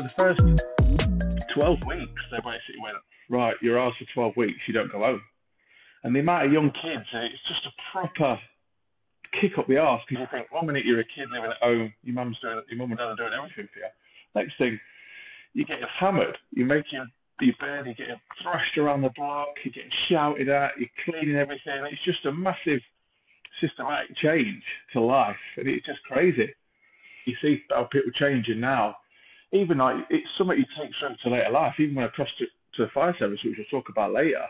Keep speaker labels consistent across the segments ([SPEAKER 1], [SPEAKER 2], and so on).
[SPEAKER 1] for the first 12 weeks, they basically went, right, you're ours for 12 weeks, you don't go home. And the amount of young kids, it's just a proper kick up the arse, because you think, 1 minute you're a kid living at home, your mum and dad are doing everything for you. Next thing, you're getting hammered, you're making your bed, you're getting thrashed around the block, you're getting shouted at, you're cleaning everything. It's just a massive systematic change to life, and it's just crazy. You see how people changing now. Even like, it's something you take through to later life. Even when I crossed to the fire service, which we'll talk about later,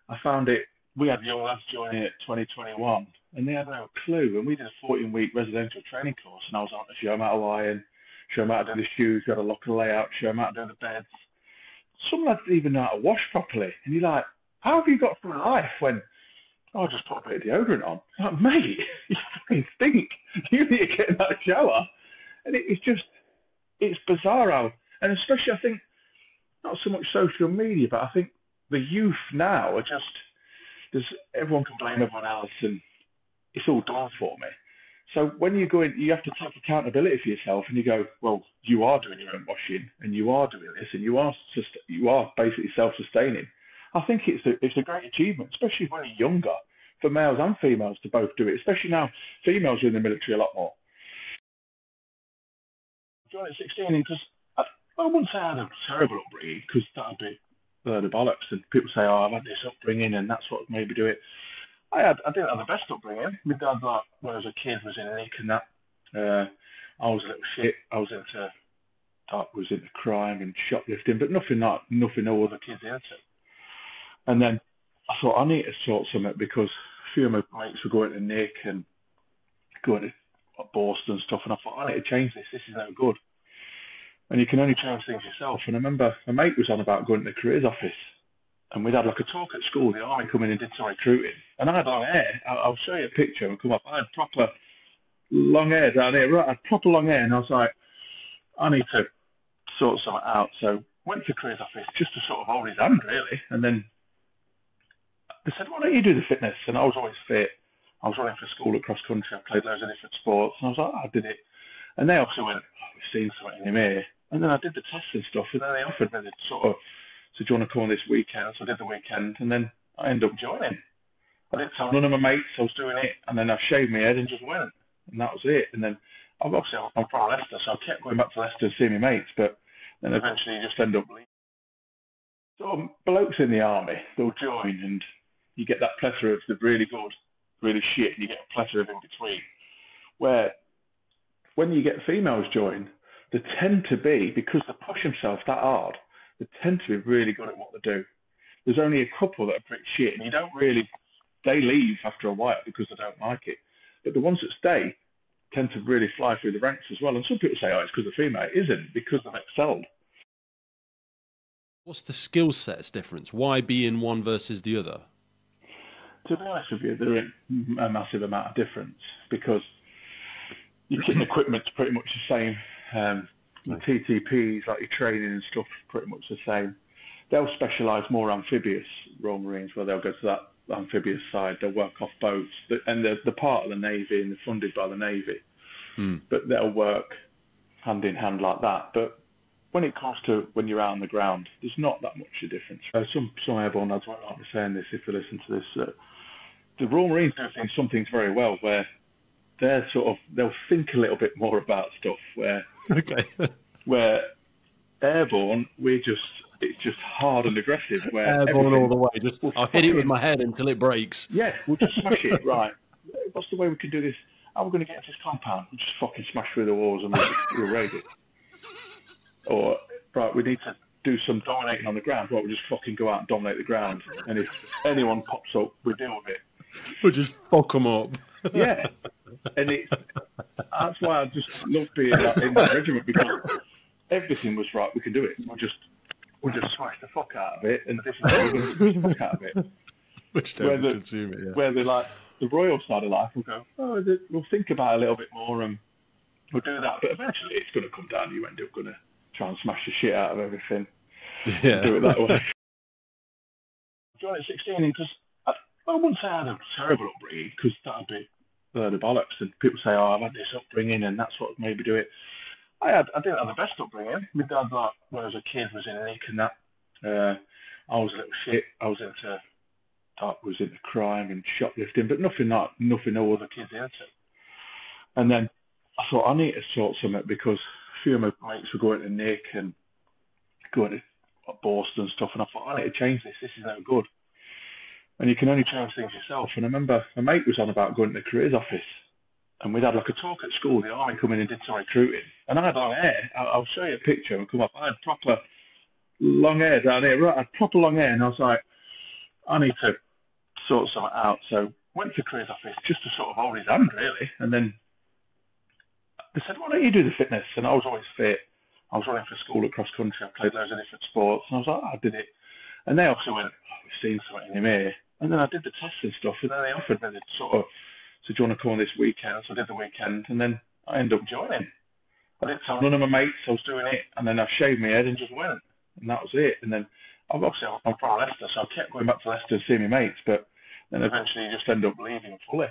[SPEAKER 1] I found it. We had young lads joining at 2021, and they had no clue. And we did a 14-week residential training course, and I was on to show them how to iron, show them how to do the shoes, show them how to lock a layout, show them how to do the beds. Some lads didn't even know how to wash properly, and you're like, how have you got through life when I just put a bit of deodorant on? It's like, mate, you fucking stink. You need to get in that shower. And it's bizarre how, and especially I think, not so much social media, but I think the youth now are just, everyone can blame everyone else, and it's all done for me. So when you go in, you have to take accountability for yourself, and you go, well, you are doing your own washing, and you are doing this, and you are basically self-sustaining. I think it's a great achievement, especially when you're younger, for males and females to both do it, especially now females are in the military a lot more. I joined at 16 because I wouldn't say I had a terrible upbringing, because that would be the bollocks, and people say, oh, I've had this upbringing and that's what made me do it. I didn't have the best upbringing. My dad, like, when I was a kid, was in Nick and that. I was a little shit. I was into crime and shoplifting, but nothing no other kids into. And then I thought, I need to sort something, because a few of my mates were going to Nick and going to Boston and stuff, and I thought, I need to change this. This is no good. And you can only change things yourself. And I remember a mate was on about going to the careers office, and we'd had like a talk at school. The army come in and did some recruiting, and I had long hair. I'll show you a picture and come up. I had proper long hair down here, right? I had proper long hair, and I was like, I need to sort something out. So went to the careers office just to sort of hold his hand, really. And then they said, why don't you do the fitness? And I was always fit. I was running for school at cross country. I played loads of different sports, and I was like, I did it. And they also went, oh, we've seen something in him here. And then I did the tests and stuff, and then they offered me the sort of, so do you want to come on this weekend? So I did the weekend, and then I ended up joining. I didn't tell none of my mates I was doing it, and then I shaved my head and just went, and that was it. And then obviously I'm from Leicester, so I kept going back to Leicester to see my mates, but then eventually you just end up leaving. So blokes in the army, they'll join, and you get that plethora of the really good, really shit, and you get a plethora of in between. Where when you get females join, they tend to be, because they push themselves that hard, they tend to be really good at what they do. There's only a couple that are pretty shit, and they leave after a while because they don't like it. But the ones that stay tend to really fly through the ranks as well. And some people say, oh, it's because they're female. It isn't, because they've excelled.
[SPEAKER 2] What's the skill sets difference? Why be in one versus the other?
[SPEAKER 1] To be honest with you, there isn't a massive amount of difference, because your kit and equipment's pretty much the same. Your TTPs, like your training and stuff, pretty much the same. They'll specialise more amphibious Royal Marines, where they'll go to that amphibious side. They'll work off boats, and they're part of the Navy and they're funded by the Navy. But they'll work hand in hand like that. But when it comes to when you're out on the ground, there's not that much of a difference. Some airborne lads won't like me saying this if they listen to this. The Royal Marines do some things very well, where they'll think a little bit more about stuff, where airborne, it's just hard and aggressive. Where
[SPEAKER 2] airborne all the way, I'll hit it with my head until it breaks.
[SPEAKER 1] Yeah, we'll just smash it, right. What's the way we can do this? How are we going to get into this compound? We'll just fucking smash through the walls and we'll raid it. Or, right, we need to do some dominating on the ground. Right, we'll just fucking go out and dominate the ground. And if anyone pops up, we deal with it.
[SPEAKER 2] We'll just fuck them up.
[SPEAKER 1] Yeah. And that's why I just love being in that regiment, because everything was right. We can do it. We'll just smash the fuck out of it, and this is how we're going to smash the fuck out of it.
[SPEAKER 2] Which don't consume it, yeah.
[SPEAKER 1] Where they're like, the royal side of life will go, oh, we'll think about it a little bit more, and we'll do that. But eventually it's going to come down. You end up going to try and smash the shit out of everything.
[SPEAKER 2] Yeah.
[SPEAKER 1] Do it that way. I joined at 16 because I wouldn't say I had a terrible upbringing, because that would be the bollocks. And people say, oh, I've had this upbringing and that's what made me do it. I didn't have the best upbringing. My dad, like, when I was a kid, was in Nick and that. I was a little shit. I was into crime and shoplifting, but nothing no other kids into. And then I thought I need to sort something because a few of my mates were going to Nick and going to Boston and stuff, and I thought I need to change this. This is no good. And you can only change things yourself. And I remember my mate was on about going to the careers office, and we'd had like a talk at school. The army come in and did some recruiting, and I had long hair. I'll show you a picture and come up. I had proper long hair down here, right? I had proper long hair, and I was like, I need to sort something out. So went to the careers office just to sort of hold his hand, really. And then they said, why don't you do the fitness? And I was always fit. I was running for school at cross country. I played loads of different sports. And I was like, I did it. And they also went, we've seen something in him here. And then I did the tests and stuff. And then they offered me the sort of, so do you want to come on this weekend? So I did the weekend. And then I ended up joining. I didn't tell none of my mates I was doing it. And then I shaved my head and just went. And that was it. And then obviously I'm from Leicester, so I kept going back to Leicester to see my mates. But then eventually you just end up leaving fully.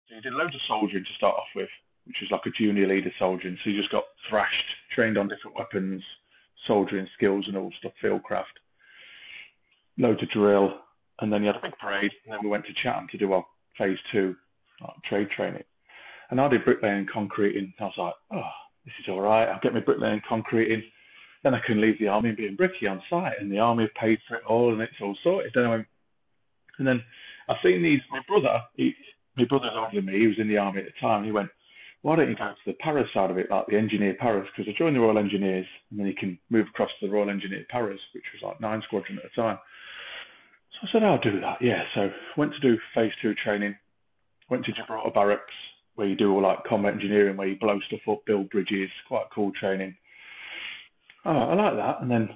[SPEAKER 1] So you did loads of soldiering to start off with, which was like a junior leader soldiering. So you just got thrashed, trained on different weapons, soldiering skills and all stuff, fieldcraft, loads of drill. And then you had a big parade. And then we went to Chatham to do our phase 2 trade training. And I did bricklaying and concreting. I was like, oh, this is all right. I'll get my bricklaying and concreting. Then I can leave the army and be in bricky on site. And the army have paid for it all and it's all sorted. Then I went, and then I've seen these, my brother's older than me, he was in the army at the time. He went, why don't you go to the paras side of it, like the engineer paras? Because I joined the Royal Engineers and then you can move across to the Royal Engineer paras, which was like 9 Squadron at the time. So I said, I'll do that, yeah. So went to do phase 2 training, went to Gibraltar Barracks, where you do all like combat engineering, where you blow stuff up, build bridges, quite cool training. Oh, I like that. And then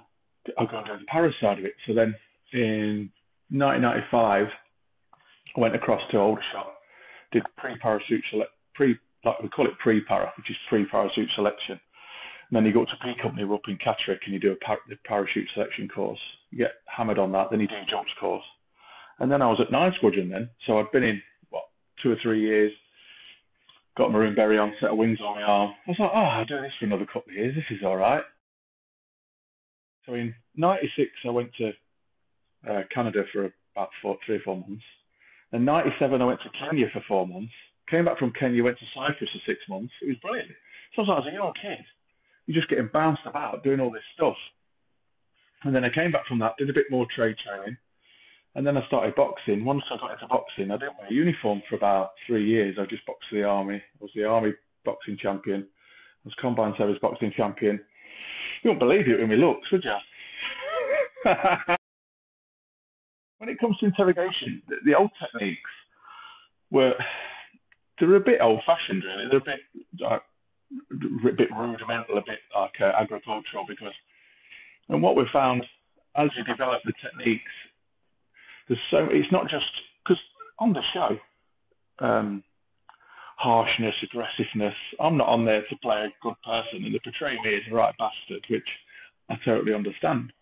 [SPEAKER 1] I'll go and do the paras side of it. So then in 1995, I went across to Aldershot, did pre-parachute like we call it pre-para, which is pre-parachute selection. And then you go to P Company, we're up in Catterick, and you do the parachute selection course. You get hammered on that, then you do a jumps course. And then I was at 9 Squadron then, so I'd been in, 2 or 3 years, got a maroon berry on, set of wings on my arm. I was like, oh, I'll do this for another couple of years, this is all right. So in 96, I went to Canada for about 3 or 4 months. In 97, I went to Kenya for 4 months. Came back from Kenya, went to Cyprus for 6 months. It was brilliant. So I was a young kid. You're just getting bounced about, doing all this stuff. And then I came back from that, did a bit more trade training. And then I started boxing. Once I got into boxing, I didn't wear a uniform for about 3 years. I just boxed for the army. I was the army boxing champion. I was combined service boxing champion. You won't believe it with my looks, would you? When it comes to interrogation, the old techniques they're a bit old-fashioned, really. They're a bit rudimental, a bit like agricultural, and what we've found as you develop the techniques, it's not just because on the show, harshness, aggressiveness. I'm not on there to play a good person and to portray me as a right bastard, which I totally understand.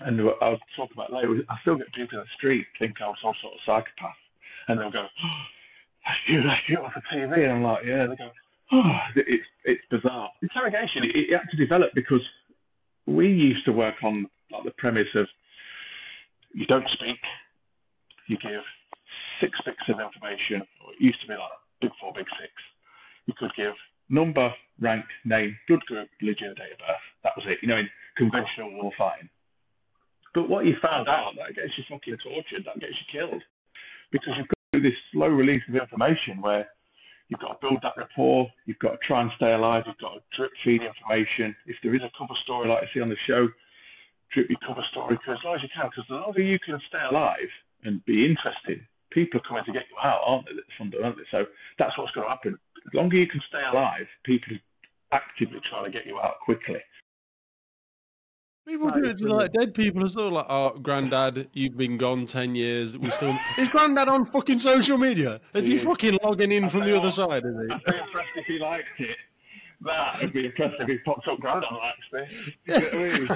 [SPEAKER 1] And I'll talk about later. I still get people in the street think I'm some sort of psychopath, and they'll go, oh, that's you off the TV, and I'm like, yeah. They go, oh, it's bizarre. Interrogation, it had to develop because we used to work on like the premise of you don't speak, you give 6 bits of information, or it used to be like big 4, big 6. You could give number, rank, name, blood group, religion, date of birth. That was it, in conventional war fighting. But what you found out, that gets you fucking tortured, that gets you killed. Because you've got to do this slow release of information where you've got to build that rapport, you've got to try and stay alive, you've got to drip feed information. If there is a cover story like I see on the show, drip your cover story as long as you can, because the longer you can stay alive and be interesting, people are coming to get you out, aren't they? Fundamentally. So that's what's going to happen. The longer you can stay alive, people are actively trying to get you out quickly.
[SPEAKER 2] People do it to like dead people as well. Like, oh, Grandad, you've been gone 10 years. Is Grandad on fucking social media? Is he fucking logging in from the other side? Is he?
[SPEAKER 1] I'd be impressed if he liked it. I'd be impressed if he popped up Grandad likes this. You know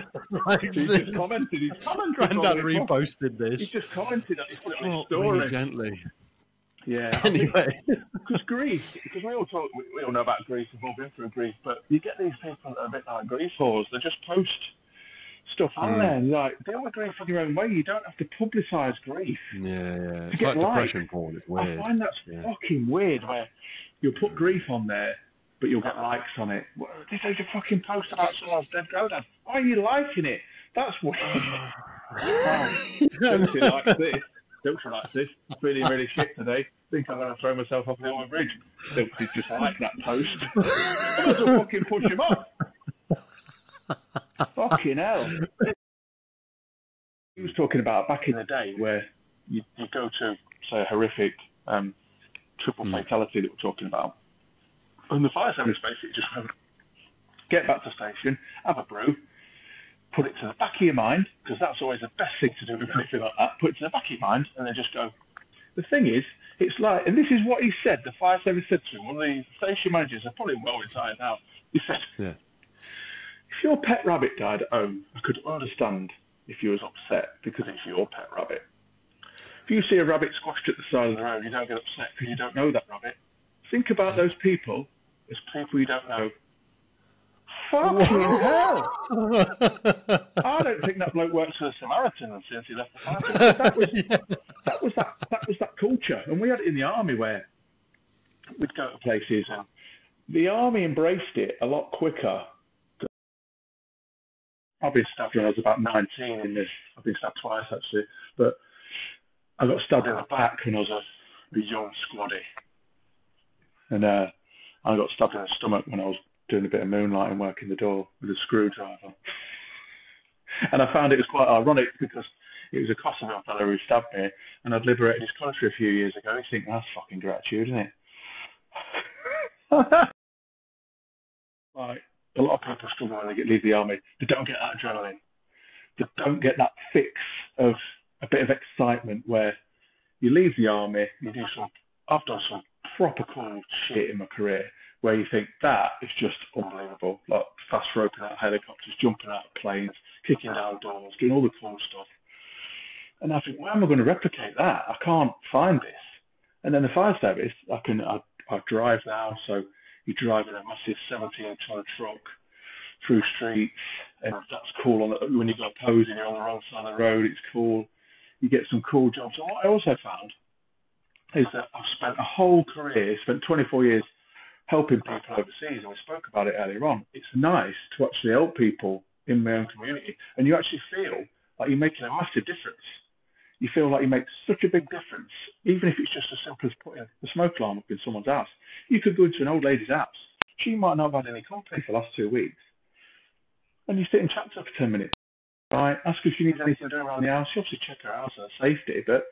[SPEAKER 1] what I mean? He just commented. He's commented.
[SPEAKER 2] Grandad reposted this.
[SPEAKER 1] He just commented and he put it on his story.
[SPEAKER 2] Gently.
[SPEAKER 1] Yeah.
[SPEAKER 2] Anyway.
[SPEAKER 1] Because Greece, because we all know about Greece, we've all been through Greece, but you get these people that are a bit like Greece whores, they just post stuff on there, and like, deal with grief in your own way. You don't have to publicise grief.
[SPEAKER 2] Yeah.
[SPEAKER 1] To
[SPEAKER 2] It's
[SPEAKER 1] get
[SPEAKER 2] like
[SPEAKER 1] likes.
[SPEAKER 2] depression porn. It's weird.
[SPEAKER 1] I find that's fucking weird, where you'll put grief on there, but you'll get likes on it. This is a fucking post about someone's dead granddad. Why are you liking it? That's weird. Dilksy likes this. Dilksy likes this. I'm feeling really shit today. I think I'm going to throw myself off the Old Bridge. Dilksy just liked that post. I might as well fucking push him off. Fucking hell. He was talking about back in the day where you go to, say, a horrific triple fatality that we're talking about. And the fire service basically just went, get back to the station, have a brew, put it to the back of your mind, because that's always the best thing to do with anything like that, put it to the back of your mind, and then just go. The thing is, it's like, and this is what he said, the fire service said to him, one of the station managers, are probably well retired now, he said, if your pet rabbit died at home, I could understand if you was upset, because it's your pet rabbit. If you see a rabbit squashed at the side of the road, you don't get upset because you don't know that rabbit. Think about those people as people you don't know. Fucking hell! I don't think that bloke works for the Samaritans since he left the party. That was that culture, and we had it in the army where we'd go to places, and the army embraced it a lot quicker. I've been stabbed when I was about 19 in this. I've been stabbed twice actually, but I got stabbed in the back when I was a young squaddy, and I got stabbed in the stomach when I was doing a bit of moonlighting work in the door with a screwdriver. And I found it was quite ironic because it was a Kosovo fellow who stabbed me, and I'd liberated his country a few years ago. You think, that's fucking gratitude, isn't it? Like, a lot of people struggle when they leave the army. They don't get that adrenaline. They don't get that fix of a bit of excitement where you leave the army, I've done some proper cool shit in my career where you think that is just unbelievable. Like fast roping out of helicopters, jumping out of planes, kicking down doors, doing all the cool stuff. And I think, where am I going to replicate that? I can't find this. And then the fire service, I drive now, so you drive in a massive 17-ton truck through streets, and that's cool. When you go posing, you're on the wrong side of the road, it's cool. You get some cool jobs. And what I also found is that I've spent a whole career, spent 24 years helping people overseas, and we spoke about it earlier on. It's nice to actually help people in my own community, and you actually feel like you're making a massive difference. You feel like you make such a big difference, even if it's just as simple as putting a smoke alarm up in someone's house. You could go into an old lady's house. She might not have had any company for the last 2 weeks. And you sit and chat to her for 10 minutes, right? Ask her if she needs anything doing around the house. You obviously check her house and her safety, but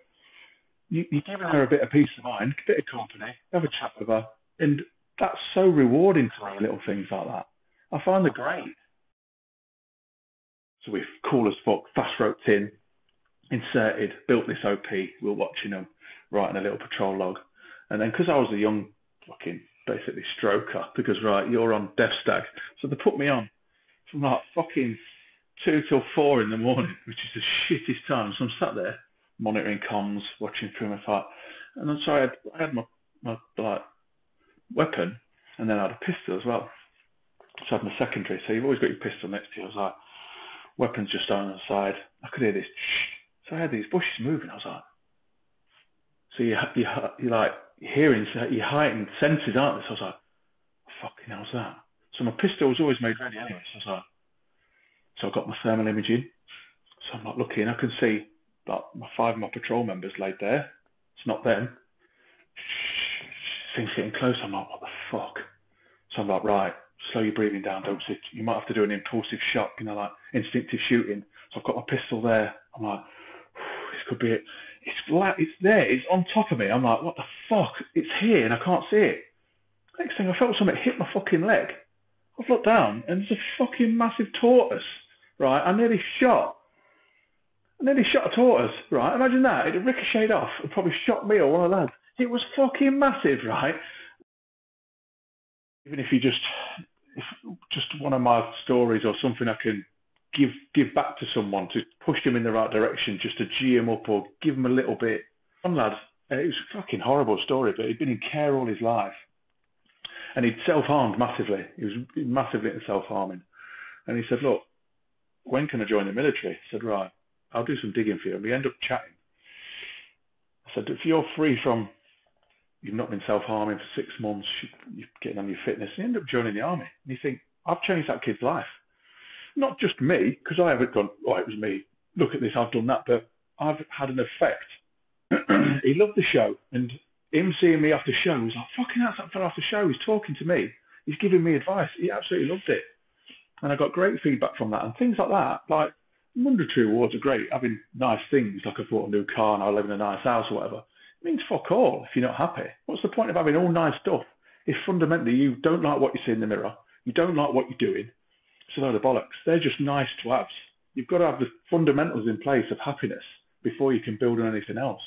[SPEAKER 1] you're giving her a bit of peace of mind, a bit of company, have a chat with her. And that's so rewarding to me, little things like that. I find they're great. So we're cool as fuck, fast roped in, inserted, built this OP, we were watching them, writing a little patrol log. And then, because I was a young fucking, basically, stroker, because, right, you're on death stag. So they put me on from like fucking 2 till 4 in the morning, which is the shittest time. So I'm sat there, monitoring comms, watching through my fight. And so I had my like, weapon, and then I had a pistol as well. So I had my secondary. So you've always got your pistol next to you. I was like, weapon's just on the side. I could hear this. So I had these bushes moving. I was like, so you're like hearing, your heightened senses, aren't they? So I was like, fucking hell's that? So my pistol was always made ready anyway. So I was like, so I got my thermal imaging. So I'm like looking, I can see like 5 of my patrol members laid there. It's not them. Things getting close. I'm like, what the fuck? So I'm like, right, slow your breathing down, don't sit. You might have to do an impulsive shot, like instinctive shooting. So I've got my pistol there. I'm like, this could be it. It's there, it's on top of me. I'm like, what the fuck? It's here and I can't see it. Next thing, I felt something hit my fucking leg. I've looked down and there's a fucking massive tortoise, right? I nearly shot a tortoise, right? Imagine that. It ricocheted off and probably shot me or one of the lads. It was fucking massive, right? Even if just one of my stories or something I can give back to someone to push them in the right direction, just to G them up or give them a little bit. One lad It was a fucking horrible story, but he'd been in care all his life. And he'd self-harmed massively. He was massively into self-harming. And he said, look, when can I join the military? I said, right, I'll do some digging for you. And we end up chatting. I said, if you're free from, you've not been self-harming for 6 months, you're getting on your fitness, you end up joining the army. And you think, I've changed that kid's life. Not just me, because I haven't gone, oh, it was me. Look at this, I've done that. But I've had an effect. He loved the show. And him seeing me after show, he was like, fucking hell, that fella after show. He's talking to me. He's giving me advice. He absolutely loved it. And I got great feedback from that. And things like that, like monetary rewards are great. Having nice things, like I bought a new car and I live in a nice house or whatever, it means fuck all if you're not happy. What's the point of having all nice stuff if fundamentally you don't like what you see in the mirror, you don't like what you're doing? It's a load of bollocks. They're just nice to have. You've got to have the fundamentals in place of happiness before you can build on anything else.